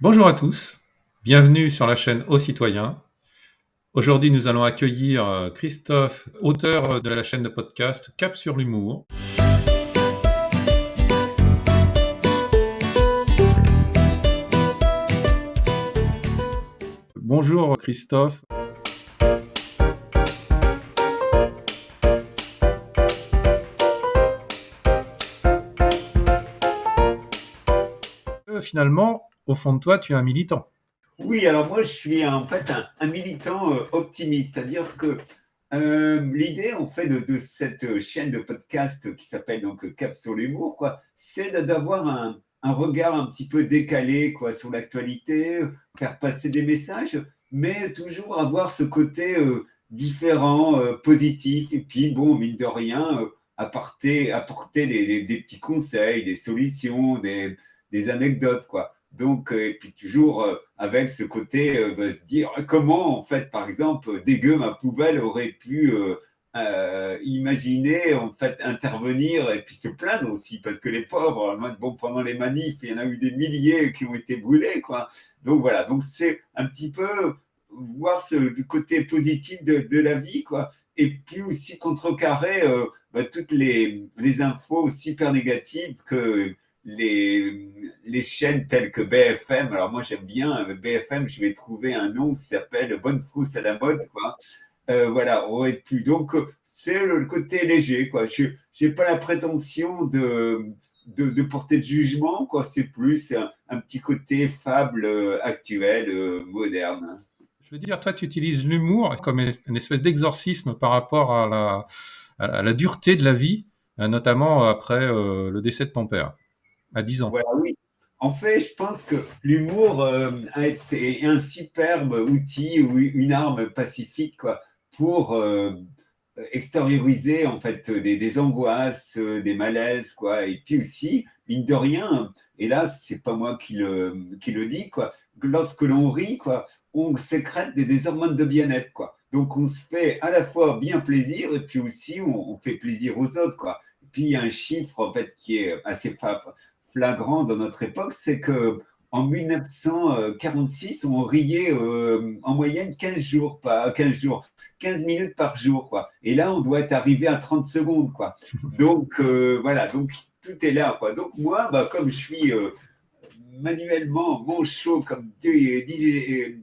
Bonjour à tous, bienvenue sur la chaîne Aux Citoyens. Aujourd'hui, nous allons accueillir Christophe, auteur de la chaîne de podcast Cap sur l'humour. Bonjour Christophe. Finalement, au fond de toi, tu es un militant. Oui, alors moi je suis en fait un militant optimiste, c'est-à-dire que l'idée en fait de cette chaîne de podcast qui s'appelle donc Cap sur l'humour, quoi, c'est d'avoir un regard un petit peu décalé quoi, sur l'actualité, faire passer des messages, mais toujours avoir ce côté différent, positif, et puis bon, mine de rien, apporter des petits conseils, des solutions, des anecdotes, quoi. Donc, et puis toujours avec ce côté se dire comment, en fait, par exemple, Dégueu, ma poubelle, aurait pu imaginer, en fait, intervenir et puis se plaindre aussi, parce que les pauvres, bon, pendant les manifs, il y en a eu des milliers qui ont été brûlés, quoi. Donc voilà, donc c'est un petit peu voir du côté positif de la vie, quoi. Et puis aussi contrecarrer toutes les infos super négatives que les chaînes telles que BFM, alors moi j'aime bien BFM, je vais trouver un nom qui s'appelle Bonne Frousse à la mode, quoi. Voilà, aurait pu. Donc c'est le côté léger, quoi. Je n'ai pas la prétention de porter de jugement, quoi. C'est plus un petit côté fable actuel, moderne. Je veux dire, toi, tu utilises l'humour comme une espèce d'exorcisme par rapport à la dureté de la vie, notamment après le décès de ton père, à 10 ans. Voilà, oui. En fait, je pense que l'humour a été un superbe outil ou une arme pacifique quoi, pour extérioriser en fait des angoisses, des malaises, quoi. Et puis aussi, mine de rien, et là, c'est pas moi qui le dis, quoi, lorsque l'on rit, quoi, on sécrète des hormones de bien-être, quoi. Donc, on se fait à la fois bien plaisir et puis aussi, on fait plaisir aux autres, quoi. Et puis, il y a un chiffre, en fait, qui est assez flagrant dans notre époque, c'est que en 1946, on riait en moyenne 15 jours, pas 15 jours, 15 minutes par jour, quoi. Et là, on doit être arrivé à 30 secondes, quoi. Donc, voilà, donc tout est là, quoi. Donc, moi, bah, comme je suis manuellement manchot, comme disaient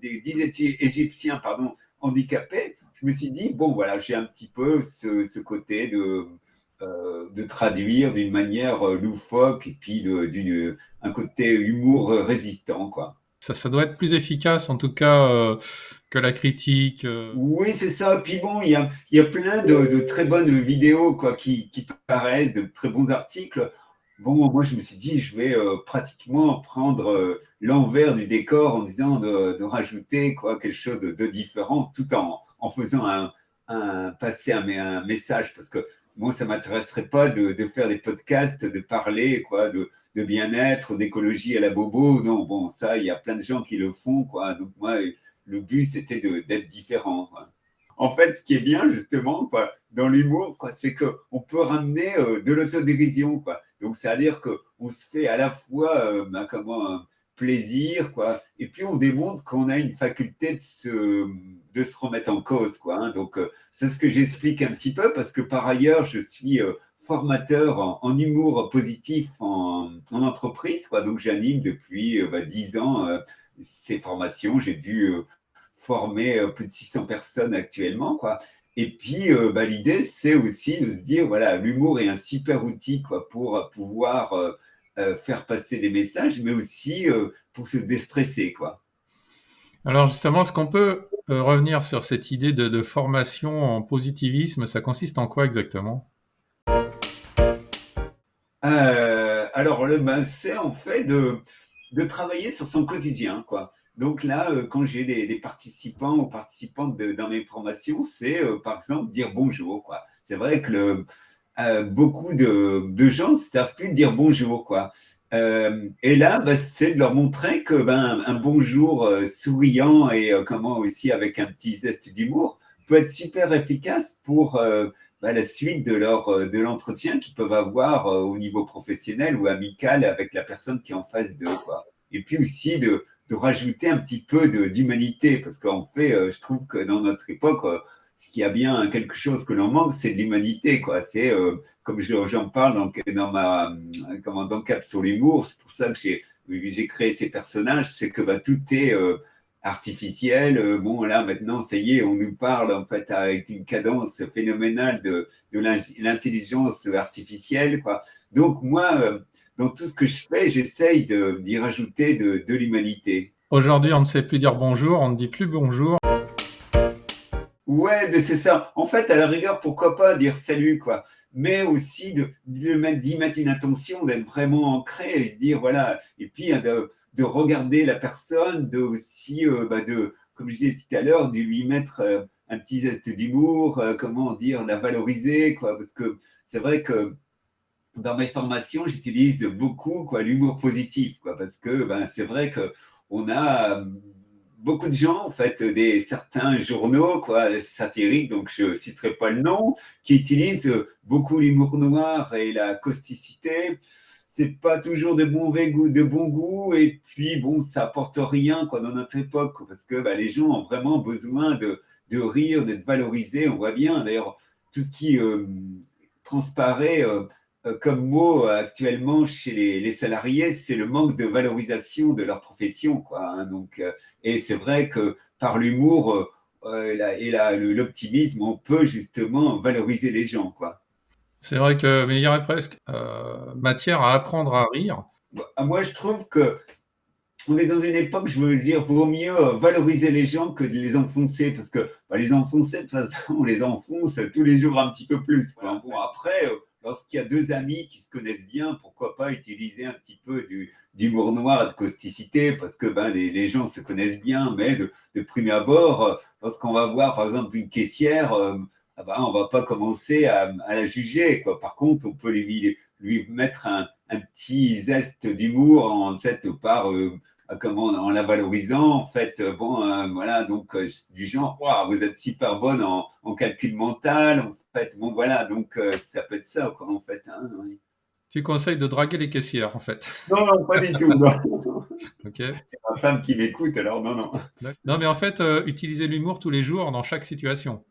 Égyptiens, pardon, handicapé, je me suis dit, bon, voilà, j'ai un petit peu ce côté de traduire d'une manière loufoque et puis un côté humour résistant, quoi. Ça doit être plus efficace, en tout cas, que la critique. Oui, c'est ça. Puis bon, il y a plein de très bonnes vidéos quoi, qui paraissent, de très bons articles. Bon, moi, je me suis dit, je vais pratiquement prendre l'envers du décor en disant rajouter quoi, quelque chose de différent tout en faisant passer un message. Parce que moi, ça ne m'intéresserait pas de faire des podcasts, de parler quoi, de bien-être, d'écologie à la bobo. Non, bon, ça, il y a plein de gens qui le font. Quoi. Donc, moi, le but, c'était d'être différent. Quoi. En fait, ce qui est bien, justement, quoi, dans l'humour, quoi, c'est qu'on peut ramener de l'autodérision. Quoi. Donc, c'est-à-dire qu'on se fait à la fois comment, un plaisir, quoi, et puis on démontre qu'on a une faculté de se remettre en cause. Quoi, hein. Donc, c'est ce que j'explique un petit peu, parce que par ailleurs, je suis formateur en humour positif en entreprise. Quoi. Donc, j'anime depuis 10 ans ces formations. J'ai dû former plus de 600 personnes actuellement, quoi. Et puis, l'idée, c'est aussi de se dire, voilà, l'humour est un super outil, quoi, pour pouvoir faire passer des messages, mais aussi pour se déstresser, quoi. Alors justement, est-ce qu'on peut revenir sur cette idée de formation en positivisme? Ça consiste en quoi exactement? Alors, c'est en fait de travailler sur son quotidien, quoi. Donc là, quand j'ai des participants ou participantes dans mes formations, c'est par exemple dire bonjour, quoi. C'est vrai que beaucoup de gens ne savent plus dire bonjour, quoi. Et là, c'est de leur montrer que un bonjour souriant et comment aussi avec un petit zeste d'humour peut être super efficace pour la suite de l'entretien qu'ils peuvent avoir au niveau professionnel ou amical avec la personne qui est en face d'eux, quoi. Et puis aussi de rajouter un petit peu d'humanité, parce qu'en fait, je trouve que dans notre époque, ce qui a bien quelque chose que l'on manque, c'est de l'humanité, quoi. C'est comme j'en parle dans Cap sur l'humour, c'est pour ça que j'ai créé ces personnages, c'est que bah, tout est artificiel. Bon, là, maintenant, ça y est, on nous parle en fait avec une cadence phénoménale de l'intelligence artificielle, quoi. Donc, moi, dans tout ce que je fais, j'essaye d'y rajouter de l'humanité. Aujourd'hui, on ne sait plus dire bonjour, on ne dit plus bonjour. Ouais, c'est ça. En fait, à la rigueur, pourquoi pas dire salut, quoi. Mais aussi d'y mettre une attention, d'être vraiment ancré et se dire, voilà. Et puis, de regarder la personne, de aussi, comme je disais tout à l'heure, de lui mettre un petit geste d'humour, comment dire, la valoriser, quoi. Parce que c'est vrai que dans mes formations, j'utilise beaucoup quoi, l'humour positif, quoi, parce que ben, c'est vrai qu'on a beaucoup de gens, en fait, certains journaux quoi, satiriques, donc je ne citerai pas le nom, qui utilisent beaucoup l'humour noir et la causticité. C'est pas toujours de bon goût, et puis bon, ça apporte rien quoi, dans notre époque, parce que ben, les gens ont vraiment besoin de rire, d'être valorisés. On voit bien, d'ailleurs, tout ce qui transparaît comme mot actuellement chez les salariés, c'est le manque de valorisation de leur profession, quoi. Hein. Donc, et c'est vrai que par l'humour l'optimisme, on peut justement valoriser les gens, quoi. C'est vrai que, mais il y aurait presque matière à apprendre à rire. Moi, je trouve que on est dans une époque, je veux dire, vaut mieux valoriser les gens que de les enfoncer, parce que bah, les enfoncer, de toute façon, on les enfonce tous les jours un petit peu plus. Quoi. Bon, après, lorsqu'il y a deux amis qui se connaissent bien, pourquoi pas utiliser un petit peu d'humour noir et de causticité, parce que ben, les gens se connaissent bien, mais de prime abord, lorsqu'on va voir, par exemple, une caissière, ah ben, on ne va pas commencer à la juger. Quoi. Par contre, on peut lui mettre un petit zeste d'humour en fait par comment, en la valorisant, en fait, bon, voilà, donc du genre, wow, vous êtes super bonne en calcul mental, en fait, bon, voilà, donc ça peut être ça, quoi, en fait. Hein, oui. Tu conseilles de draguer les caissières, en fait. Non, non, pas du tout. Non. Ok. C'est ma femme qui m'écoute, alors non, non. Non, mais en fait, utiliser l'humour tous les jours dans chaque situation.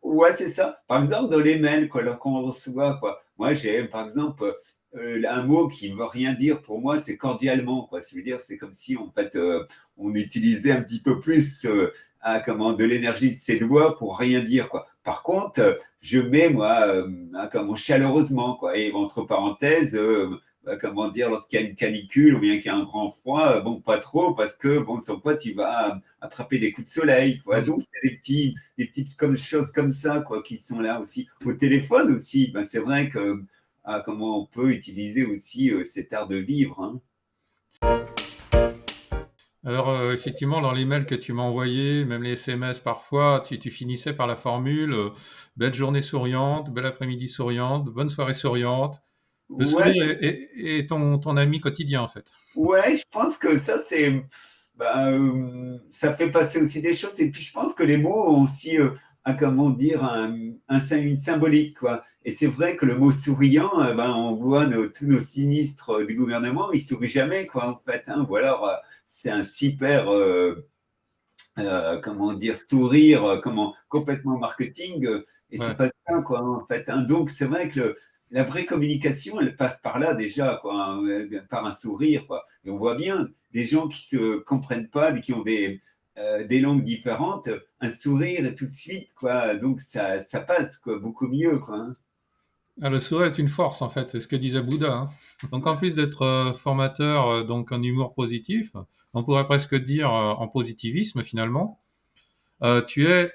Ouais, c'est ça. Par exemple, dans les mails, quoi, lorsqu'on reçoit, quoi. Moi, j'ai, par exemple, un mot qui ne veut rien dire pour moi, c'est cordialement, quoi. Ça veut dire, c'est comme si, en fait, on utilisait un petit peu plus de l'énergie de ses doigts pour rien dire, quoi. Par contre, je mets, moi, chaleureusement, quoi. Et entre parenthèses, comment dire, lorsqu'il y a une canicule ou bien qu'il y a un grand froid, bon, pas trop, parce que, bon, sans quoi tu vas attraper des coups de soleil, quoi. Mm. Donc, c'est des petites choses comme ça, quoi, qui sont là aussi. Au téléphone aussi, ben, c'est vrai que comment on peut utiliser aussi cet art de vivre. Hein. Alors, effectivement, dans les mails que tu m'as envoyés, même les SMS parfois, tu finissais par la formule belle journée souriante, bel après-midi souriante, bonne soirée souriante. Le Ouais, sourire est ton ami quotidien, en fait. ouais, je pense que ça, ça fait passer aussi des choses. Et puis, je pense que les mots ont aussi, comment dire, une symbolique, quoi. Et c'est vrai que le mot souriant, ben, on voit tous nos sinistres du gouvernement, ils sourient jamais, quoi, en fait. Hein. Ou alors, c'est un super, comment dire, sourire, complètement marketing, et c'est Ouais. pas ça, quoi, en fait. Hein. Donc, c'est vrai que la vraie communication, elle passe par là déjà, quoi, hein, par un sourire, quoi. Et on voit bien des gens qui se comprennent pas, qui ont des langues différentes, un sourire et tout de suite, quoi. Donc, ça passe, quoi, beaucoup mieux, quoi. Hein. Ah, le sourire est une force, en fait, c'est ce que disait Bouddha. Hein. Donc, en plus d'être formateur donc en humour positif, on pourrait presque dire en positivisme finalement, tu es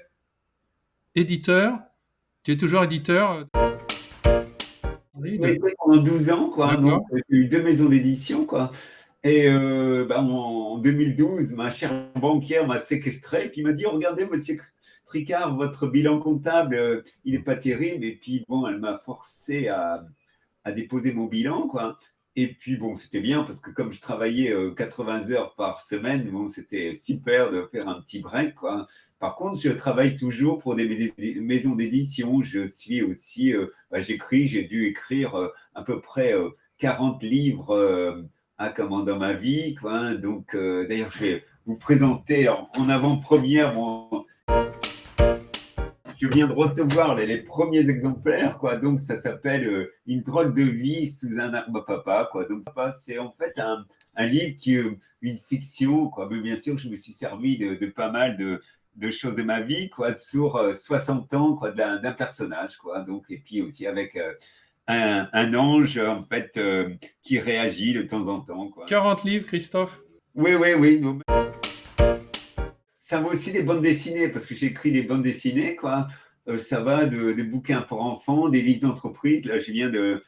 éditeur, tu es toujours éditeur. Oui, J'ai été pendant 12 ans, quoi. Donc, d'accord. j'ai eu deux maisons d'édition, quoi. Et en 2012, ma chère banquière m'a séquestré et puis il m'a dit, oh, regardez, monsieur Tricard, votre bilan comptable, il n'est pas terrible. Et puis, bon, elle m'a forcé à déposer mon bilan, quoi. Et puis, bon, c'était bien parce que comme je travaillais 80 heures par semaine, bon, c'était super de faire un petit break, quoi. Par contre, je travaille toujours pour des maisons d'édition. Je suis aussi, j'écris, j'ai dû écrire à peu près 40 livres comment dans ma vie, quoi. Hein. Donc, d'ailleurs, je vais vous présenter en avant-première je viens de recevoir les premiers exemplaires, quoi. Donc, ça s'appelle Une drôle de vie sous un arbre à papa, quoi. Donc, c'est en fait un livre qui est une fiction, quoi. Mais bien sûr, je me suis servi de pas mal de choses de ma vie, quoi, sur 60 ans, quoi, d'un personnage, quoi. Donc, et puis aussi avec un ange, en fait, qui réagit de temps en temps, quoi. 40 livres, Christophe? Oui, oui, oui. Ça va aussi des bandes dessinées, parce que j'écris des bandes dessinées, quoi. Ça va de bouquins pour enfants, des livres d'entreprise. Là, je viens de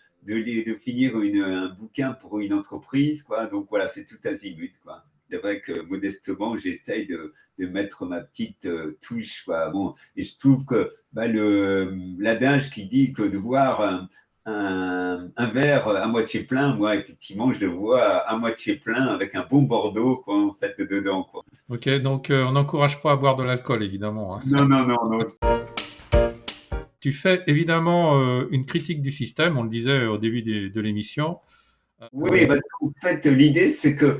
finir un bouquin pour une entreprise, quoi. Donc voilà, c'est tout azimut, quoi. C'est vrai que modestement, j'essaye de mettre ma petite touche, quoi. Bon, et je trouve que l'adage qui dit que de voir un verre à moitié plein, moi, effectivement, je le vois à moitié plein avec un bon Bordeaux, quoi, en fait, dedans, quoi. Ok, donc on n'encourage pas à boire de l'alcool, évidemment. Hein. Non, non, non, non. Tu fais évidemment une critique du système, on le disait au début de l'émission. Oui, parce qu'en fait, l'idée, c'est que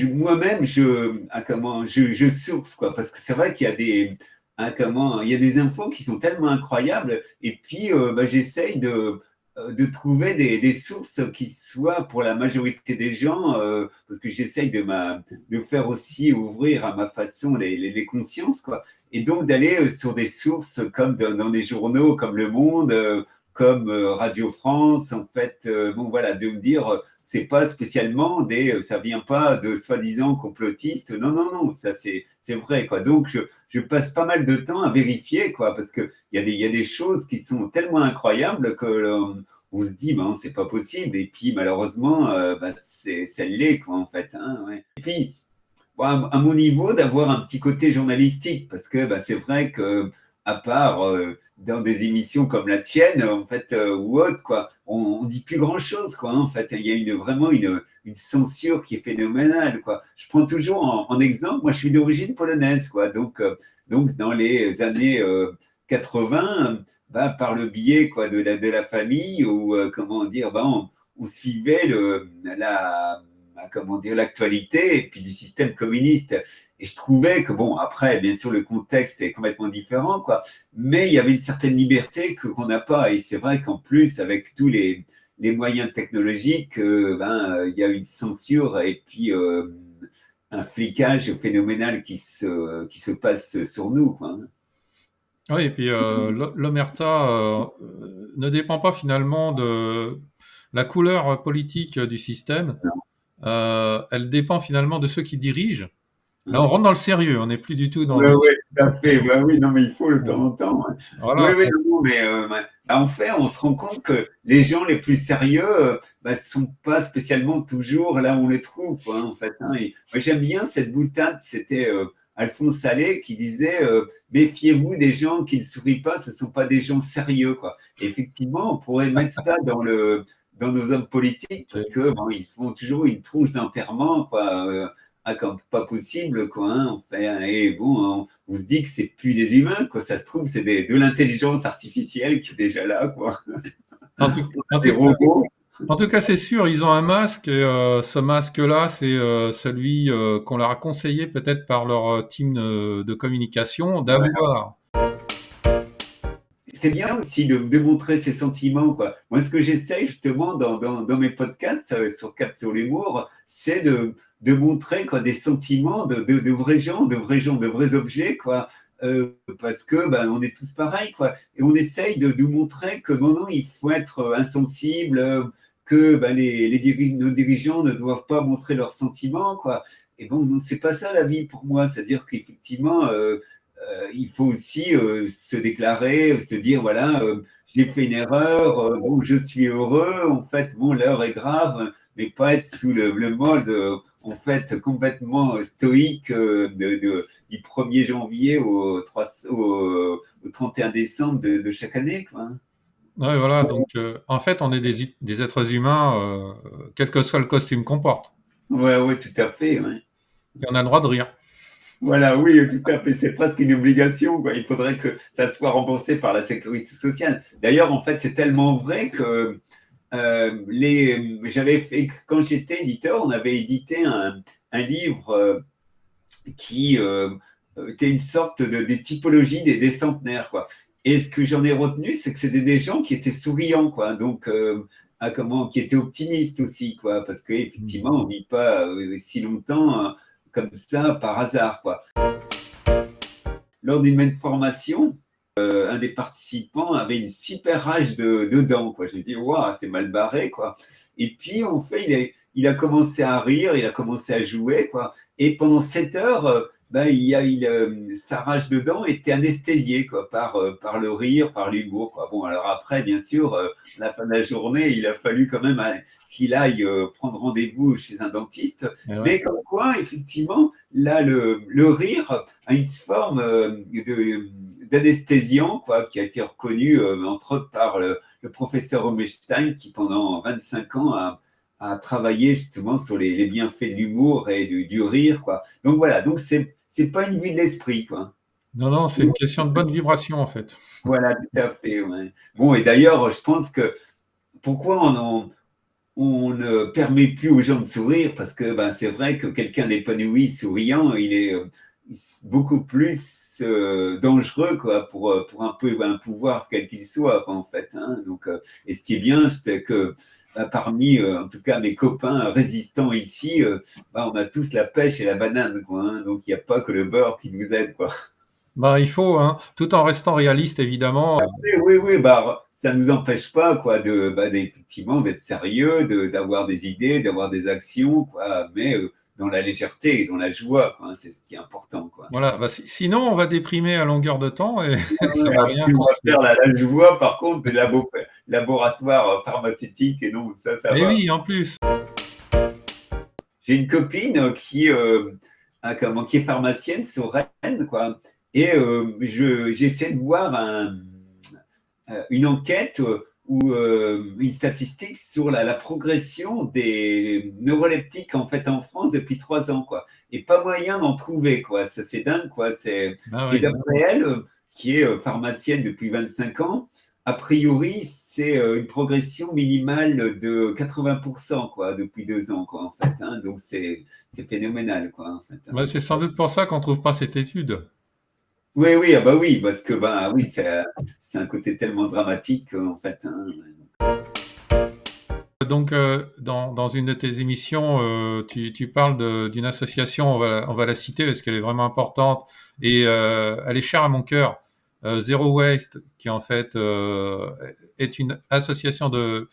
moi-même, je source, quoi, parce que c'est vrai qu'il y a il y a des infos qui sont tellement incroyables, et puis j'essaye de trouver des sources qui soient pour la majorité des gens, parce que j'essaye de faire aussi ouvrir à ma façon les consciences, quoi, et donc d'aller sur des sources comme dans des journaux comme Le Monde, comme Radio France, en fait, bon voilà, de me dire c'est pas spécialement ça vient pas de soi-disant complotistes. Non, non, non, ça c'est vrai, quoi. Donc, je passe pas mal de temps à vérifier, quoi, parce que il y a des choses qui sont tellement incroyables que on se dit, ben, c'est pas possible. Et puis, malheureusement, ça l'est, quoi, en fait. Hein, ouais. Et puis, bon, à mon niveau, d'avoir un petit côté journalistique, parce que c'est vrai que à part dans des émissions comme la tienne, en fait, ou autre, quoi, on dit plus grand-chose, quoi. Hein, en fait, il y a vraiment une censure qui est phénoménale, quoi. Je prends toujours en exemple, moi, je suis d'origine polonaise, quoi. Donc dans les années 80, par le biais, quoi, de la famille, ou comment dire, on suivait comment dire, l'actualité et puis du système communiste. Et je trouvais que, bon, après, bien sûr, le contexte est complètement différent, quoi, mais il y avait une certaine liberté qu'on n'a pas. Et c'est vrai qu'en plus, avec tous les moyens technologiques, il y a une censure et puis un flicage phénoménal qui se passe sur nous, quoi. Oui, et puis l'omerta ne dépend pas finalement de la couleur politique du système. Elle dépend finalement de ceux qui dirigent. Là, on rentre dans le sérieux, on n'est plus du tout dans Oui, le... oui, tout à fait. Oui, non, mais il faut de temps en temps. Ouais. Oui, Voilà. oui, non, mais en fait, on se rend compte que les gens les plus sérieux ne sont pas spécialement toujours là où on les trouve, quoi, en fait. Hein. Et, moi, j'aime bien cette boutade, c'était Alphonse Allais qui disait méfiez-vous des gens qui ne sourient pas, ce ne sont pas des gens sérieux, quoi. Et effectivement, on pourrait mettre ça dans nos hommes politiques parce que ils font toujours une tronche d'enterrement, quoi. Comme pas possible, quoi. Hein, enfin, et bon, on se dit que c'est plus des humains, quoi. Ça se trouve, c'est de l'intelligence artificielle qui est déjà là, quoi. En tout, en Des tout, robots. en tout cas, c'est sûr, ils ont un masque et ce masque-là, c'est celui qu'on leur a conseillé peut-être par leur team de communication d'avoir. C'est bien aussi de montrer ses sentiments, quoi. Moi, ce que j'essaye justement dans mes podcasts sur Cap sur l'humour, c'est de montrer, quoi, des sentiments de vrais gens, de vrais objets, quoi. Parce que on est tous pareils, quoi. Et on essaye de montrer que non, il faut être insensible, que nos dirigeants ne doivent pas montrer leurs sentiments, quoi. Et bon, non, c'est pas ça la vie pour moi. C'est-à-dire qu'effectivement, il faut aussi se déclarer, se dire voilà, j'ai fait une erreur, bon, je suis heureux, en fait, bon, l'heure est grave, mais pas être sous le mode en fait complètement stoïque du 1er janvier au 31 décembre de chaque année, quoi. Ouais, voilà. Donc, en fait, on est des êtres humains, quel que soit le costume qu'on porte. Ouais, ouais, tout à fait. Ouais. Et on a le droit de rire. Voilà, oui, tout à fait. C'est presque une obligation, quoi. Il faudrait que ça soit remboursé par la sécurité sociale. D'ailleurs, en fait, c'est tellement vrai que j'avais fait, quand j'étais éditeur, on avait édité un livre qui était une sorte de typologie des centenaires, quoi. Et ce que j'en ai retenu, c'est que c'était des gens qui étaient souriants, quoi. Donc, qui étaient optimistes aussi, quoi. Parce qu'effectivement, on ne vit pas si longtemps comme ça par hasard, quoi. Lors d'une même formation, un des participants avait une super rage de dents, quoi. Je me dis, waouh, c'est mal barré, quoi. Et puis, en fait, il a commencé à rire, il a commencé à jouer, quoi. Et pendant 7 heures, ben, sa rage de dents était anesthésiée, quoi, par le rire, par l'humour, quoi. Bon, alors après, bien sûr, à la fin de la journée, il a fallu quand même qu'il aille prendre rendez-vous chez un dentiste. Et ouais. Mais comme quoi, effectivement, là, le rire a une forme d'anesthésiant, quoi, qui a été reconnu, entre autres, par le professeur Homestein, qui pendant 25 ans a travaillé justement sur les bienfaits de l'humour et du rire, quoi. Donc voilà, donc c'est pas une vue de l'esprit, quoi. Non, non, c'est une question de bonne vibration, en fait. Voilà, tout à fait. Ouais. Bon, et d'ailleurs, je pense que pourquoi on ne permet plus aux gens de sourire, parce que ben, c'est vrai que quelqu'un d'épanoui, souriant, il est beaucoup plus dangereux, quoi, pour un pouvoir quel qu'il soit, quoi, en fait. Hein. Donc, et ce qui est bien, c'est que parmi, en tout cas, mes copains résistants ici, ben, on a tous la pêche et la banane, quoi. Hein. Donc, il n'y a pas que le beurre qui nous aide, quoi. Bah, il faut, hein, tout en restant réaliste, évidemment. Oui, oui, bah, ça ne nous empêche pas, quoi, effectivement, d'être sérieux, d'avoir des idées, d'avoir des actions, quoi, mais dans la légèreté et dans la joie, quoi, hein, c'est ce qui est important, quoi. Voilà, bah, sinon on va déprimer à longueur de temps et ça Ouais, va alors, rien si on va construire. faire la joie, par contre, des laboratoires pharmaceutiques, et non, ça Et va. oui, en plus. J'ai une copine qui est pharmacienne sur Rennes, quoi, et j'essaie de voir une enquête ou une statistique sur la progression des neuroleptiques en fait en France depuis 3 ans, quoi. Et pas moyen d'en trouver, quoi. Ça, c'est dingue, quoi. Ah Et oui. d'après elle, qui est pharmacienne depuis 25 ans, a priori, c'est une progression minimale de 80%, quoi, depuis 2 ans, quoi, en fait. Hein. Donc, c'est phénoménal, quoi, en fait. Hein. Bah, c'est sans doute pour ça qu'on trouve pas cette étude. Oui, oui, ah bah oui, parce que bah oui, c'est un côté tellement dramatique, en fait. Hein. Donc, dans une de tes émissions, tu parles d'une association, on va la citer parce qu'elle est vraiment importante et elle est chère à mon cœur. Zero Waste, qui en fait est une association de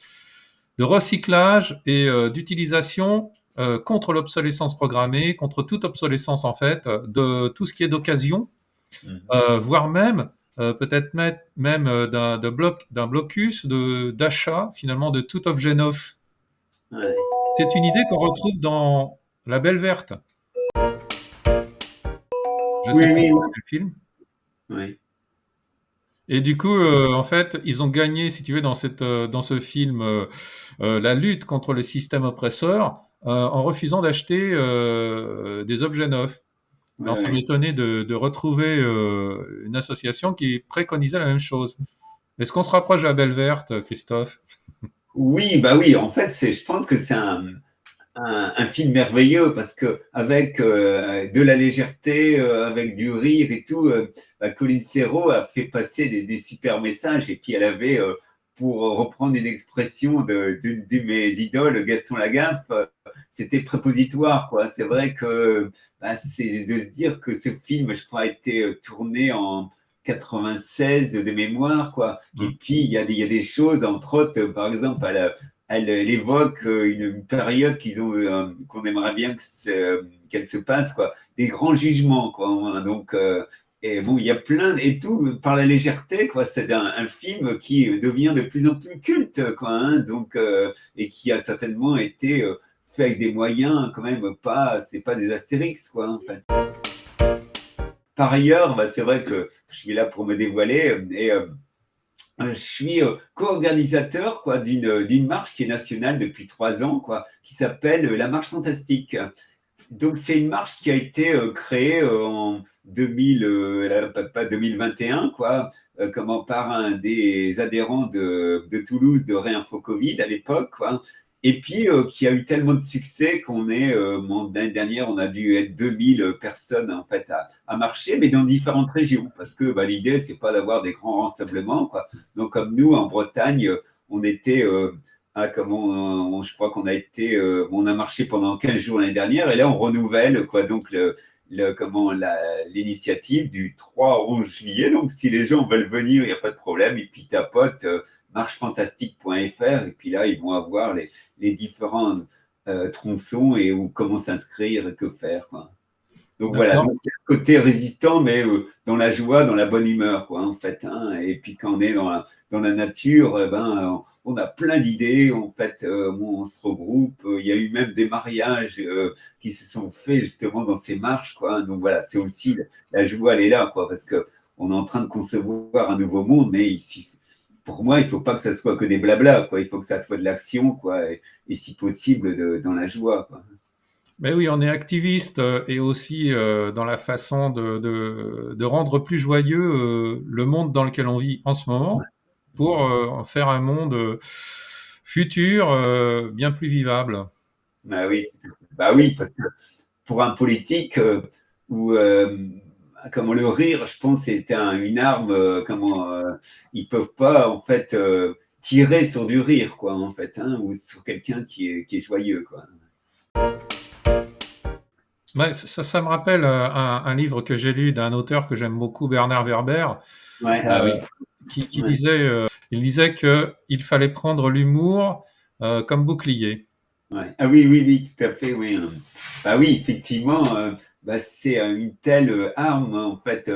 recyclage et d'utilisation contre l'obsolescence programmée, contre toute obsolescence en fait, de tout ce qui est d'occasion, voire même peut-être même d'un blocus d'achat finalement de tout objet neuf. Ouais. C'est une idée qu'on retrouve dans La Belle Verte. Je sais Oui, pas si oui, tu oui. as vu le film. Oui. Et du coup, en fait, ils ont gagné, si tu veux, dans ce film, la lutte contre le système oppresseur, en refusant d'acheter des objets neufs. Ouais, Alors, ça ouais. m'étonnait de retrouver une association qui préconisait la même chose. Est-ce qu'on se rapproche de la Belle Verte, Christophe? Oui, bah oui, en fait, je pense que c'est un film merveilleux parce que avec de la légèreté, avec du rire et tout, bah, Colin Serrault a fait passer des super messages. Et puis elle avait, pour reprendre une expression d'une de mes idoles, Gaston Lagaffe, c'était prépositoire, quoi. C'est vrai que bah, c'est de se dire que ce film, je crois, a été tourné en 96 de mémoire, quoi. Et puis il y a des choses, entre autres, par exemple, elle évoque une période qu'on aimerait bien qu'elle se passe, quoi. Des grands jugements, quoi. Hein. Donc, et bon, il y a plein, et tout par la légèreté, quoi. C'est un film qui devient de plus en plus culte, quoi. Hein. Donc, et qui a certainement été fait avec des moyens, quand même, c'est pas des Astérix, quoi, en fait. Par ailleurs, bah, c'est vrai que je suis là pour me dévoiler, et je suis co-organisateur, quoi, d'une marche qui est nationale depuis 3 ans, quoi, qui s'appelle la Marche Fantastique. Donc c'est une marche qui a été créée en 2000, pas 2021, quoi, par un des adhérents de Toulouse de Réinfo Covid à l'époque, quoi. Et puis, qui a eu tellement de succès qu'on est, l'année dernière, on a dû être 2000 personnes en fait à marcher, mais dans différentes régions, parce que l'idée, c'est pas d'avoir des grands rassemblements, quoi. Donc, comme nous, en Bretagne, on était, je crois qu'on a été, on a marché pendant 15 jours l'année dernière, et là, on renouvelle, quoi. Donc, l'initiative du 3 au 11 juillet. Donc, si les gens veulent venir, il n'y a pas de problème. Et puis, tapote marchefantastique.fr. Et puis là, ils vont avoir les différents tronçons et où, comment s'inscrire et que faire, quoi. Donc voilà, D'accord. donc, côté résistant, mais dans la joie, dans la bonne humeur, quoi, en fait. Hein. Et puis quand on est dans la nature, on a plein d'idées. En fait, on se regroupe. Il y a eu même des mariages qui se sont faits justement dans ces marches, quoi. Donc voilà, c'est aussi la joie, elle est là, quoi, parce que on est en train de concevoir un nouveau monde, mais ici, pour moi, il ne faut pas que ça soit que des blabla, quoi. Il faut que ça soit de l'action, quoi, et si possible dans la joie, quoi. Mais oui, on est activiste et aussi dans la façon de rendre plus joyeux le monde dans lequel on vit en ce moment pour en faire un monde futur bien plus vivable. Bah oui, parce que pour un politique où comment le rire, je pense, c'est une arme. Ils peuvent pas en fait tirer sur du rire, quoi, en fait, hein, ou sur quelqu'un qui est joyeux, quoi. Ouais, ça me rappelle un livre que j'ai lu d'un auteur que j'aime beaucoup, Bernard Werber, Ouais, ah euh, oui. qui Ouais, disait, il disait que il fallait prendre l'humour comme bouclier. ouais. Ah oui, oui, oui, tout à fait, oui. Bah oui, effectivement, c'est une telle arme, en fait,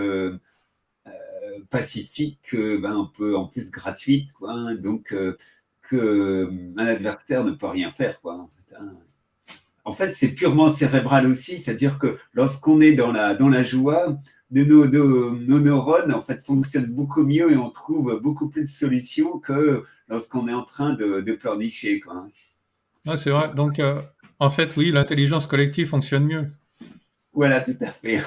pacifique, un peu en plus gratuite, quoi, hein, donc que un adversaire ne peut rien faire, quoi. En fait, c'est purement cérébral aussi, c'est-à-dire que lorsqu'on est dans la joie, nos neurones en fait fonctionnent beaucoup mieux et on trouve beaucoup plus de solutions que lorsqu'on est en train de pleurnicher, quoi. Ouais, c'est vrai. Donc, en fait, oui, l'intelligence collective fonctionne mieux. Voilà, tout à fait.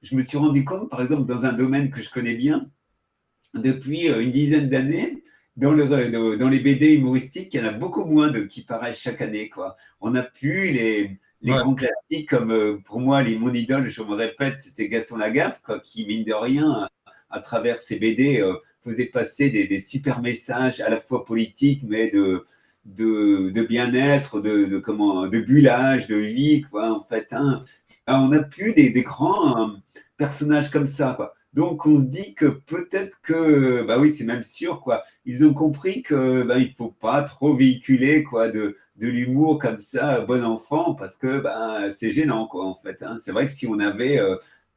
Je me suis rendu compte, par exemple, dans un domaine que je connais bien, depuis une dizaine d'années, dans les BD humoristiques, il y en a beaucoup moins qui paraissent chaque année, quoi. On n'a plus les Ouais. grands classiques comme, pour moi, mon idole, je me répète, c'était Gaston Lagaffe, quoi, qui, mine de rien, à travers ses BD, faisait passer des super messages à la fois politiques, mais de bien-être, de bullage, de vie, quoi, en fait. Hein. On n'a plus des grands personnages comme ça, quoi. Donc on se dit que peut-être que, bah oui, c'est même sûr, quoi. Ils ont compris que il faut pas trop véhiculer, quoi, de l'humour comme ça, bon enfant, parce que c'est gênant, quoi, en fait. Hein. C'est vrai que si on avait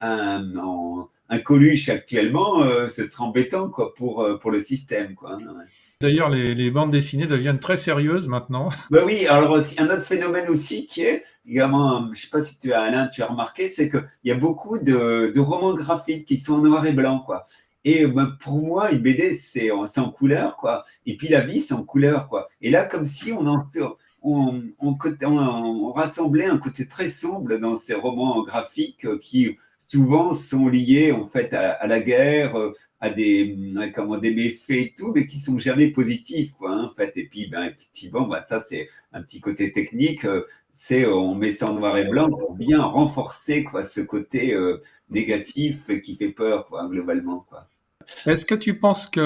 un Coluche actuellement, ce serait embêtant, quoi, pour le système, quoi. Hein. Ouais. D'ailleurs, les bandes dessinées deviennent très sérieuses maintenant. Bah oui, alors un autre phénomène aussi qui est, également, je ne sais pas si Alain, tu as remarqué, c'est qu'il y a beaucoup de romans graphiques qui sont en noir et blanc, quoi. Et pour moi, une BD, c'est en couleur, quoi. Et puis la vie, c'est en couleur, quoi. Et là, comme si on rassemblait un côté très sombre dans ces romans graphiques qui souvent sont liés, en fait, à la guerre, des méfaits et tout, mais qui sont jamais positifs, quoi, hein, en fait. Et puis, effectivement, ça, c'est un petit côté technique. On met ça en noir et blanc pour bien renforcer, quoi, ce côté négatif qui fait peur, quoi, globalement, quoi. Est-ce que tu penses qu'il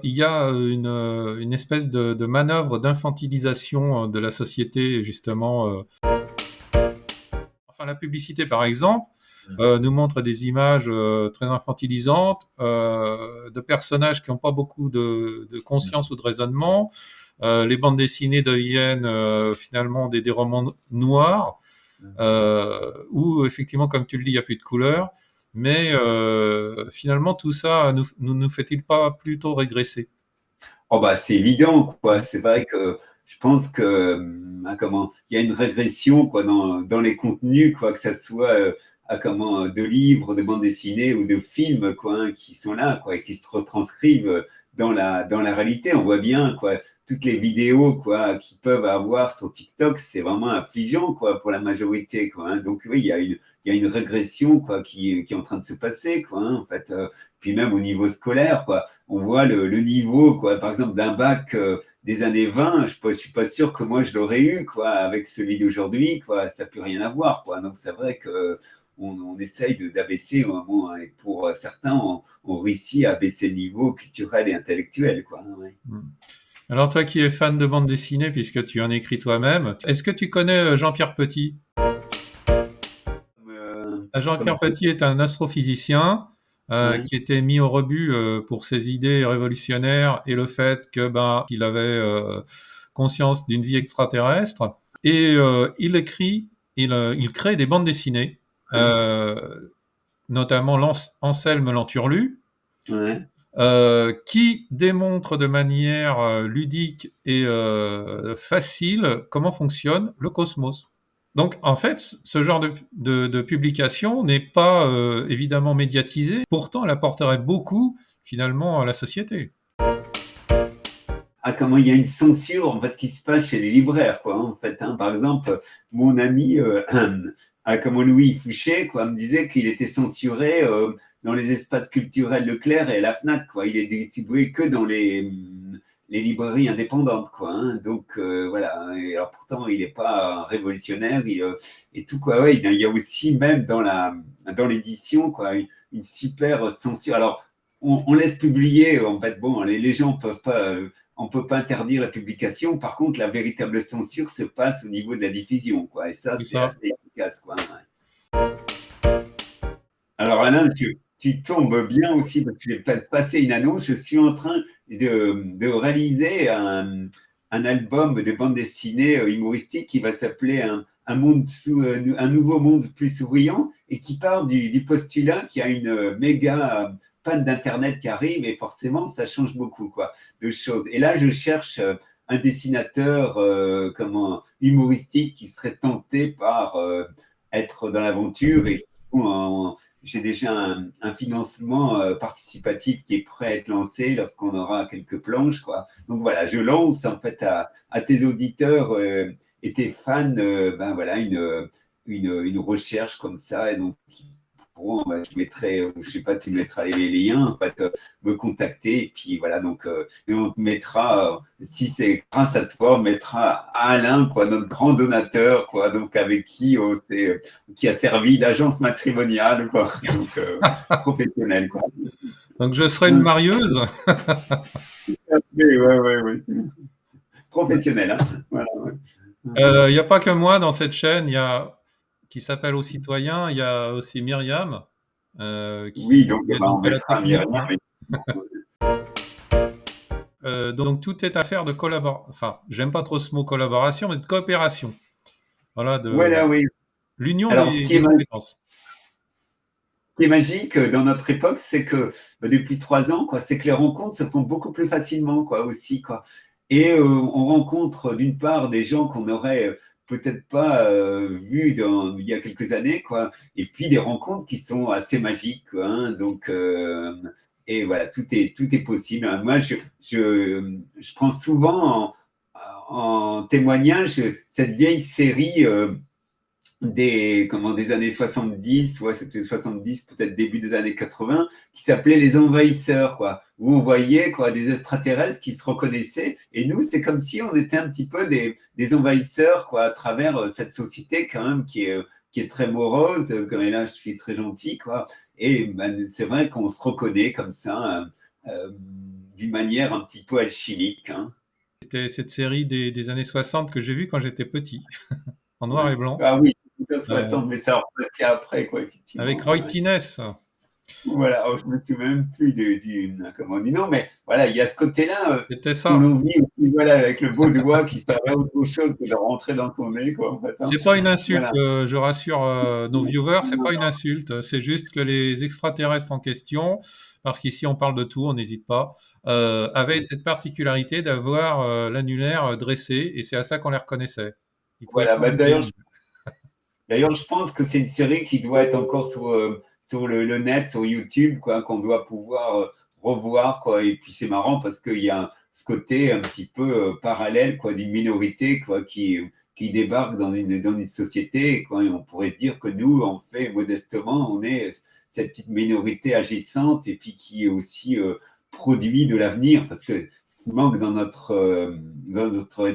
y a une espèce de manœuvre d'infantilisation de la société, justement enfin, la publicité, par exemple, nous montre des images très infantilisantes de personnages qui n'ont pas beaucoup de conscience ou de raisonnement. Les bandes dessinées deviennent finalement des romans noirs où, effectivement, comme tu le dis, il n'y a plus de couleurs. Mais finalement, tout ça nous fait-il pas plutôt régresser? Oh c'est évident, quoi. C'est vrai que je pense que il y a une régression, quoi, dans les contenus, quoi, que ça soit de livres, de bandes dessinées ou de films, quoi, hein, qui sont là, quoi, et qui se retranscrivent dans la réalité. On voit bien, quoi. toutes les vidéos quoi qu'ils peuvent avoir sur TikTok, c'est vraiment affligeant quoi pour la majorité quoi. Hein. Donc oui, il y a une régression quoi qui est en train de se passer quoi. Hein, en fait, puis même au niveau scolaire quoi, on voit le niveau quoi. Par exemple d'un bac des années 20, je ne suis pas sûr que moi je l'aurais eu quoi avec celui d'aujourd'hui quoi. Ça n'a plus rien à voir quoi. Donc c'est vrai que on essaye d'abaisser au moment, hein, et pour certains, on réussit à baisser le niveau culturel et intellectuel. Quoi, hein, ouais. Alors toi qui es fan de bande dessinée, puisque tu en écris toi-même, est-ce que tu connais Jean-Pierre Petit? Jean-Pierre Comme- Petit est un astrophysicien ouais, qui était mis au rebut pour ses idées révolutionnaires et le fait que qu'il avait conscience d'une vie extraterrestre. Et il écrit, il crée des bandes dessinées, ouais, notamment Anselme l'Enturlu, ouais. qui démontre de manière ludique et facile comment fonctionne le cosmos. Donc, en fait, ce genre de publication n'est pas évidemment médiatisé, pourtant elle apporterait beaucoup finalement à la société. Ah, comment il y a une censure en fait qui se passe chez les libraires, quoi. En fait, hein. Par exemple, mon ami comment Louis Fouché, quoi, me disait qu'il était censuré dans les espaces culturels Leclerc et la Fnac, quoi. Il est distribué que dans les librairies indépendantes, quoi. Hein. Donc voilà. Et alors pourtant, il n'est pas révolutionnaire. Et tout quoi. Ouais, il y a aussi même dans l'édition, quoi, une super censure. Alors on laisse publier, en fait, bon, les gens peuvent pas. On ne peut pas interdire la publication. Par contre, la véritable censure se passe au niveau de la diffusion. Quoi. Et ça, C'est c'est ça. assez efficace. Quoi. Ouais. Alors, Alain, tu tombes bien aussi parce que j'ai passé une annonce. Je suis en train de réaliser un album de bande dessinée humoristique qui va s'appeler un nouveau monde plus souriant et qui part du postulat qu'il y a une méga panne d'Internet qui arrive et forcément, ça change beaucoup quoi, de choses. Et là, je cherche un dessinateur humoristique qui serait tenté par être dans l'aventure et j'ai déjà un financement participatif qui est prêt à être lancé lorsqu'on aura quelques planches. Quoi. Donc voilà, je lance en fait à tes auditeurs et tes fans ben voilà, une recherche comme ça. Et donc, je mettrai, je sais pas, tu mettras les liens, en fait, me contacter. Et puis voilà, donc et on te mettra, si c'est grâce à toi, on mettra Alain, quoi, notre grand donateur, quoi, donc avec qui a servi d'agence matrimoniale, quoi, donc professionnelle, quoi. Donc je serai une marieuse. Oui, ouais, ouais, ouais. Professionnelle, hein. Voilà, ouais. Il n'y a pas que moi dans cette chaîne, qui s'appelle aux citoyens, il y a aussi Myriam Oui, qui donc est bah, on donc à la mettra technique. Myriam. Hein. Donc tout est affaire de collaboration. Enfin, j'aime pas trop ce mot collaboration, mais de coopération. Voilà, Voilà, oui. l'union Alors, des compétences. ce qui est magique dans notre époque, c'est que depuis 3 ans, quoi, c'est que les rencontres se font beaucoup plus facilement, quoi, aussi, quoi. Et on rencontre d'une part des gens qu'on n'aurait peut-être pas vus il y a quelques années, quoi, et puis des rencontres qui sont assez magiques, quoi, hein. Donc, et voilà, tout est possible. Hein. Moi, je prends souvent en témoignage cette vieille série des années 70, ouais, c'était 70, peut-être début des années 80, qui s'appelait Les Envahisseurs, quoi, où on voyait quoi, des extraterrestres qui se reconnaissaient. Et nous, c'est comme si on était un petit peu des envahisseurs quoi, à travers cette société quand même qui est très morose, comme là, je suis très gentil, quoi. Et ben, c'est vrai qu'on se reconnaît comme ça, d'une manière un petit peu alchimique. Hein. C'était cette série des années 60 que j'ai vue quand j'étais petit, en noir Ouais. et blanc, Ah oui, plutôt euh, 60, mais ça repassait après, quoi, avec effectivement. Roy Ouais. Thines. Voilà, oh, je me souviens même plus comment on dit non, mais voilà, il y a ce côté-là C'était qu'on ça. en vit aussi, voilà, avec le beau doigt qui servait à autre chose que de rentrer dans ton nez, quoi, en fait. Hein. C'est pas une insulte, Voilà. je rassure nos viewers, c'est pas une insulte. C'est juste que les extraterrestres en question, parce qu'ici on parle de tout, on n'hésite pas, avaient cette particularité d'avoir l'annulaire dressé, et c'est à ça qu'on les reconnaissait. Ils pouvaient Voilà. pas Bah, bouger. d'ailleurs, je pense que c'est une série qui doit être encore sur le net, sur YouTube, quoi, qu'on doit pouvoir revoir, quoi. Et puis c'est marrant parce qu'il y a ce côté un petit peu parallèle, quoi, d'une minorité, quoi, qui débarque dans une société, quoi, et on pourrait se dire que nous, en fait, modestement, on est cette petite minorité agissante et puis qui est aussi produit de l'avenir, parce que ce qui manque dans notre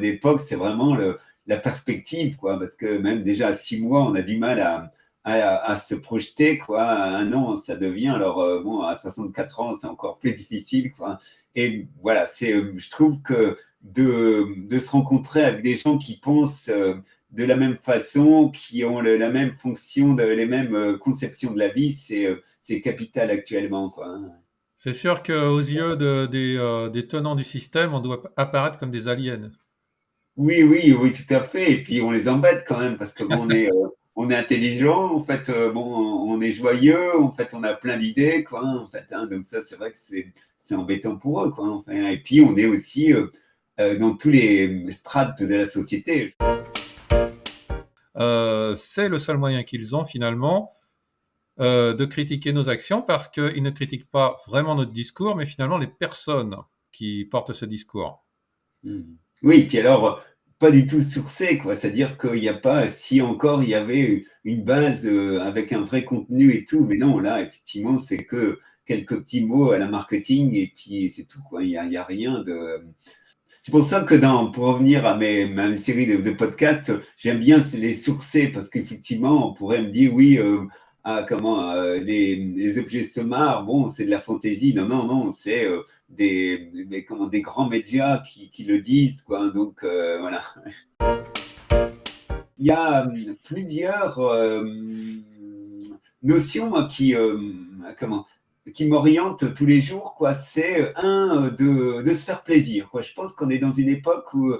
époque, c'est vraiment la perspective, quoi, parce que même déjà à 6 mois, on a du mal à se projeter, quoi. À 1 an, ça devient, alors bon, à 64 ans, c'est encore plus difficile, quoi. Et voilà, je trouve que de se rencontrer avec des gens qui pensent de la même façon, qui ont la même fonction, les mêmes conceptions de la vie, c'est capital actuellement, quoi, hein. C'est sûr qu'aux yeux des tenants du système, on doit apparaître comme des aliens. Oui, oui, oui, tout à fait. Et puis on les embête quand même parce que bon, on est intelligent, en fait, bon, on est joyeux, en fait, on a plein d'idées, quoi, en fait, hein. Donc ça, c'est vrai que c'est embêtant pour eux, quoi, enfin. Et puis on est aussi dans tous les strates de la société. C'est le seul moyen qu'ils ont finalement de critiquer nos actions parce qu'ils ne critiquent pas vraiment notre discours, mais finalement les personnes qui portent ce discours. Mhm. Oui, puis alors, pas du tout sourcé, quoi. C'est-à-dire qu'il n'y a pas, si encore il y avait une base avec un vrai contenu et tout, mais non, là, effectivement, c'est que quelques petits mots à la marketing et puis c'est tout, quoi. Il y a rien de. C'est pour ça que pour revenir à ma série de podcasts, j'aime bien les sourcer parce qu'effectivement, on pourrait me dire, oui, comment, les objets sommaires, bon, c'est de la fantaisie. Non, non, non, c'est des grands médias qui le disent, quoi. Donc, voilà. Il y a plusieurs notions comment, qui m'orientent tous les jours, quoi. C'est de se faire plaisir, quoi. Je pense qu'on est dans une époque où,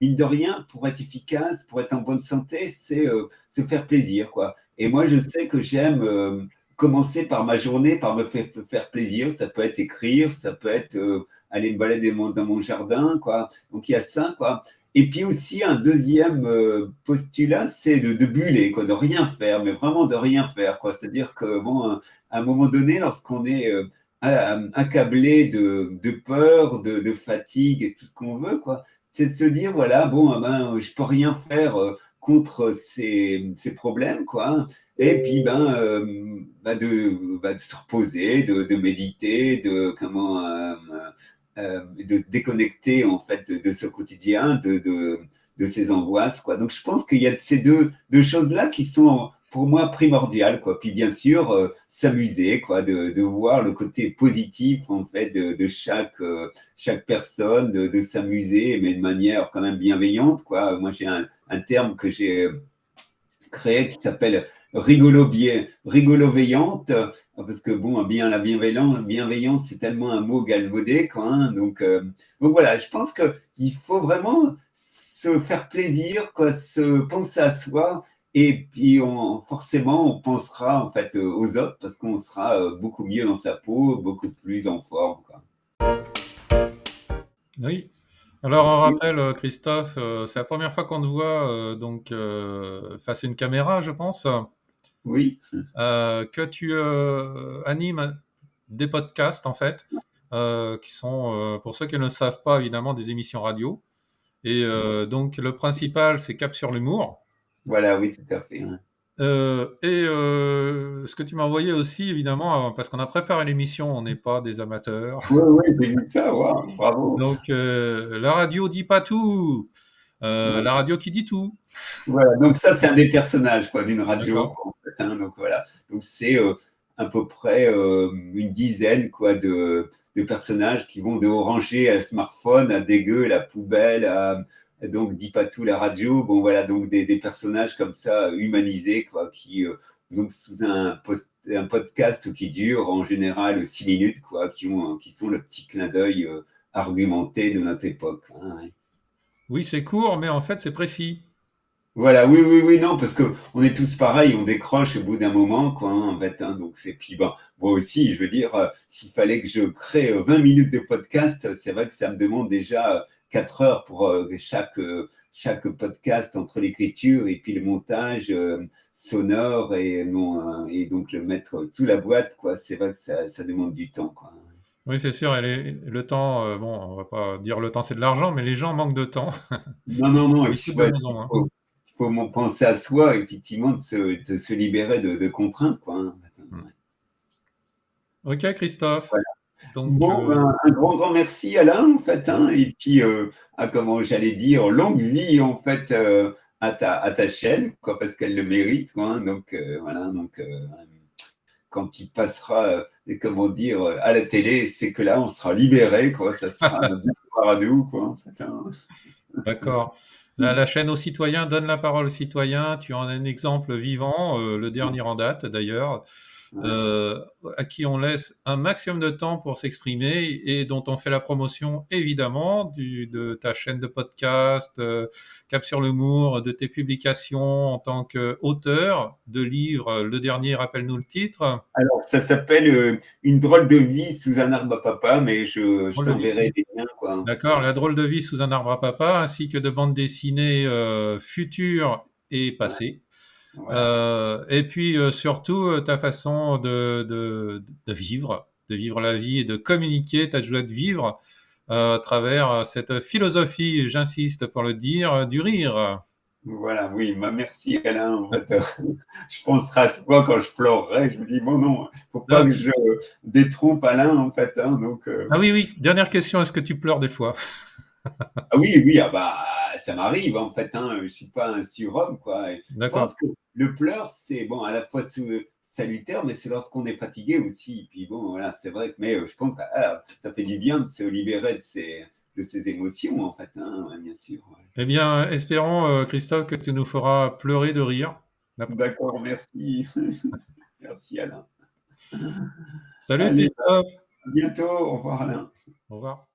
mine de rien, pour être efficace, pour être en bonne santé, c'est se faire plaisir, quoi. Et moi, je sais que j'aime commencer par ma journée, par faire plaisir. Ça peut être écrire, ça peut être aller me balader dans mon jardin, quoi. Donc il y a ça, quoi. Et puis aussi, un deuxième postulat, c'est de buller, quoi, de rien faire, mais vraiment de rien faire, quoi. C'est-à-dire que, bon, à un moment donné, lorsqu'on est accablé de peur, de fatigue et tout ce qu'on veut, quoi, c'est de se dire, voilà, bon, ben, je peux rien faire contre ces problèmes, quoi, hein. Et puis, de se reposer, de méditer, de déconnecter en fait de ce quotidien, de ces angoisses, quoi. Donc je pense qu'il y a ces deux choses-là qui sont pour moi primordiales, quoi. Puis bien sûr, s'amuser, quoi, de voir le côté positif en fait de chaque personne, de s'amuser, mais de manière quand même bienveillante, quoi. Moi j'ai un terme que j'ai créé qui s'appelle rigolo-veillante, parce que bon, bien la bienveillance, c'est tellement un mot galvaudé, quoi, hein. Donc voilà, je pense qu'il faut vraiment se faire plaisir, quoi, se penser à soi, et puis forcément, on pensera en fait aux autres, parce qu'on sera beaucoup mieux dans sa peau, beaucoup plus en forme, quoi. Oui. Alors on rappelle, Christophe, c'est la première fois qu'on te voit donc face à une caméra, je pense, Oui, que tu animes des podcasts en fait, qui sont, pour ceux qui ne le savent pas, évidemment, des émissions radio. Et donc le principal, c'est Cap sur l'humour. voilà, oui, tout à fait, hein. Ce que tu m'as envoyé aussi, évidemment, parce qu'on a préparé l'émission, on n'est pas des amateurs. Oui, oui, j'ai vu ça, wow, bravo. Donc la radio dit pas tout, la radio qui dit tout. Voilà, donc ça, c'est un des personnages quoi, d'une radio, D'accord. quoi, en fait, hein. Donc voilà, donc c'est à peu près une dizaine quoi, de personnages qui vont de Oranger à le smartphone, à Dégueu, la poubelle, donc dit pas tout la radio. Bon voilà, donc des personnages comme ça humanisés quoi, qui donc sous un podcast qui dure en général 6 minutes quoi, qui sont le petit clin d'œil argumenté de notre époque, hein, ouais. Oui, c'est court, mais en fait, c'est précis. Voilà, oui, oui, oui, non, parce que on est tous pareils, on décroche au bout d'un moment, quoi, hein, en fait, hein. Donc c'est puis bon, moi aussi, je veux dire, s'il fallait que je crée 20 minutes de podcast, c'est vrai que ça me demande déjà 4 heures pour chaque podcast entre l'écriture et puis le montage sonore et non et donc le mettre sous la boîte, quoi. C'est vrai que ça demande du temps, quoi. Oui, c'est sûr. Et le temps, bon, on va pas dire le temps c'est de l'argent, mais les gens manquent de temps. Non, non, non, et Ils puis foutent de ouais, moins en moins. il faut penser à soi, effectivement, de se libérer de contraintes, quoi, hein. Mm. Ok, Christophe. Voilà. Donc, Bon, ben, un grand, grand merci, Alain, en fait, hein, et puis, comment j'allais dire, longue vie, en fait, à ta chaîne, quoi, parce qu'elle le mérite, quoi, hein. Donc, voilà, donc, quand il passera, comment dire, à la télé, c'est que là, on sera libéré, quoi, ça sera bien à nous, quoi, en fait, hein. d'accord. La chaîne aux citoyens donne la parole aux citoyens. Tu en as un exemple vivant, le dernier en date d'ailleurs, Ouais. euh, à qui on laisse un maximum de temps pour s'exprimer et dont on fait la promotion évidemment de ta chaîne de podcast, Cap sur l'humour, de tes publications en tant qu'auteur de livres. Le dernier, rappelle-nous le titre. Alors, ça s'appelle Une drôle de vie sous un arbre à papa, mais je Drôle de vie t'enverrai des liens, quoi, en fait, D'accord, hein. La drôle de vie sous un arbre à papa, ainsi que de bandes dessinées futures et Ouais, passées. voilà. Et puis surtout ta façon de vivre la vie et de communiquer ta joie de vivre à travers cette philosophie, j'insiste pour le dire, du rire. Voilà, oui, merci Alain. En fait, je penserai à toi quand je pleurerai. Je me dis, bon, non, faut pas Ah que je détrompe Alain, en fait, hein, donc, ah oui, oui, dernière question, est-ce que tu pleures des fois? ah oui, oui, ah bah, ça m'arrive, en fait, hein, je suis pas un surhomme, quoi. Et je D'accord. pense que le pleur, c'est, bon, à la fois salutaire, mais c'est lorsqu'on est fatigué aussi. Et puis, bon, voilà, c'est vrai que, mais je pense que ça fait du bien de se libérer de ses émotions, en fait, hein, ouais, bien sûr. Ouais. Eh bien, espérons, Christophe, que tu nous feras pleurer de rire. D'accord, merci. Merci Alain. Salut Allez, Christophe, à bientôt. Au revoir Alain. au revoir.